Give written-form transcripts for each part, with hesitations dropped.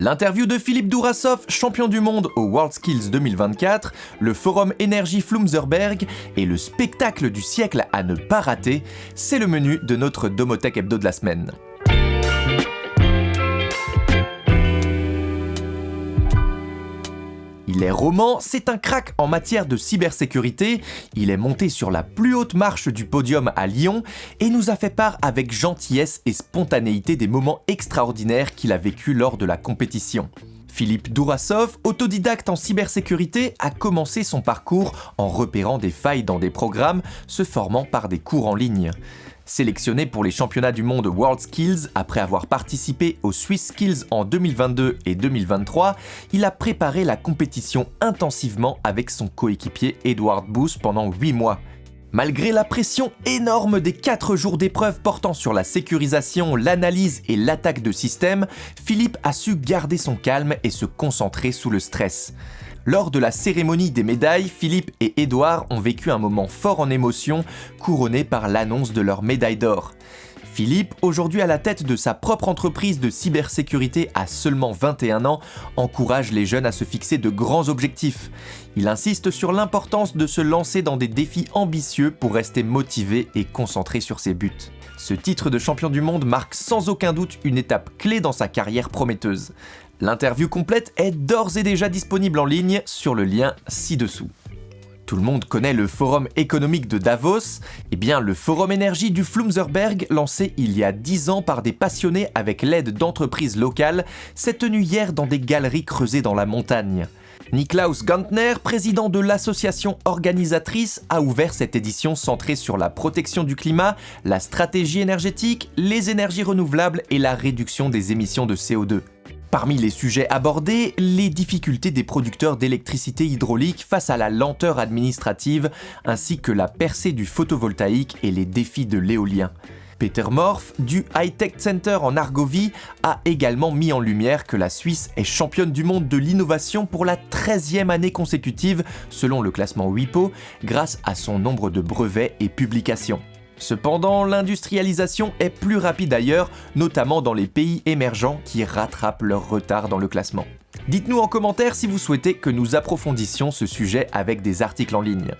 L'interview de Philippe Dourassov, champion du monde au WorldSkills 2024, le forum énergie Flumserberg et le spectacle du siècle à ne pas rater, c'est le menu de notre Domotech Hebdo de la semaine. Il est roman, c'est un crack en matière de cybersécurité, il est monté sur la plus haute marche du podium à Lyon et nous a fait part avec gentillesse et spontanéité des moments extraordinaires qu'il a vécu lors de la compétition. Philippe Dourassov, autodidacte en cybersécurité, a commencé son parcours en repérant des failles dans des programmes, se formant par des cours en ligne. Sélectionné pour les championnats du monde WorldSkills après avoir participé aux SwissSkills en 2022 et 2023, il a préparé la compétition intensivement avec son coéquipier Edward Booth pendant 8 mois. Malgré la pression énorme des 4 jours d'épreuves portant sur la sécurisation, l'analyse et l'attaque de système, Philippe a su garder son calme et se concentrer sous le stress. Lors de la cérémonie des médailles, Philippe et Edouard ont vécu un moment fort en émotion, couronné par l'annonce de leur médaille d'or. Philippe, aujourd'hui à la tête de sa propre entreprise de cybersécurité à seulement 21 ans, encourage les jeunes à se fixer de grands objectifs. Il insiste sur l'importance de se lancer dans des défis ambitieux pour rester motivé et concentré sur ses buts. Ce titre de champion du monde marque sans aucun doute une étape clé dans sa carrière prometteuse. L'interview complète est d'ores et déjà disponible en ligne sur le lien ci-dessous. Tout le monde connaît le forum économique de Davos. Eh bien, le forum énergie du Flumserberg, lancé il y a 10 ans par des passionnés avec l'aide d'entreprises locales, s'est tenu hier dans des galeries creusées dans la montagne. Niklaus Gantner, président de l'association organisatrice, a ouvert cette édition centrée sur la protection du climat, la stratégie énergétique, les énergies renouvelables et la réduction des émissions de CO2. Parmi les sujets abordés, les difficultés des producteurs d'électricité hydraulique face à la lenteur administrative, ainsi que la percée du photovoltaïque et les défis de l'éolien. Peter Morf, du High-Tech Center en Argovie, a également mis en lumière que la Suisse est championne du monde de l'innovation pour la 13e année consécutive, selon le classement WIPO, grâce à son nombre de brevets et publications. Cependant, l'industrialisation est plus rapide ailleurs, notamment dans les pays émergents qui rattrapent leur retard dans le classement. Dites-nous en commentaire si vous souhaitez que nous approfondissions ce sujet avec des articles en ligne.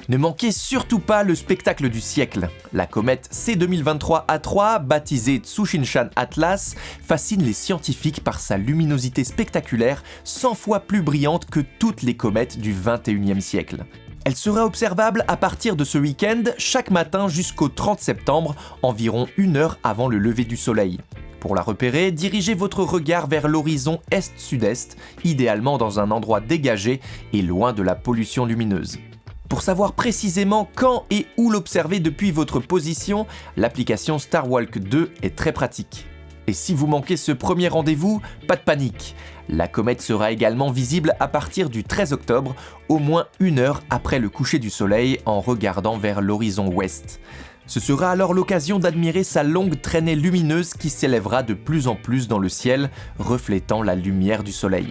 Ne manquez surtout pas le spectacle du siècle. La comète C2023A3, baptisée Tsushinshan Atlas, fascine les scientifiques par sa luminosité spectaculaire, 100 fois plus brillante que toutes les comètes du 21e siècle. Elle sera observable à partir de ce week-end, chaque matin jusqu'au 30 septembre, environ 1 heure avant le lever du soleil. Pour la repérer, dirigez votre regard vers l'horizon est-sud-est, idéalement dans un endroit dégagé et loin de la pollution lumineuse. Pour savoir précisément quand et où l'observer depuis votre position, l'application Starwalk 2 est très pratique. Et si vous manquez ce premier rendez-vous, pas de panique. La comète sera également visible à partir du 13 octobre, au moins 1 heure après le coucher du soleil en regardant vers l'horizon ouest. Ce sera alors l'occasion d'admirer sa longue traînée lumineuse qui s'élèvera de plus en plus dans le ciel, reflétant la lumière du soleil.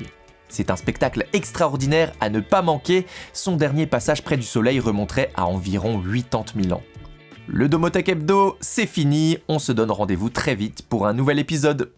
C'est un spectacle extraordinaire à ne pas manquer, son dernier passage près du soleil remonterait à environ 80 000 ans. Le Domotech Hebdo, c'est fini, on se donne rendez-vous très vite pour un nouvel épisode.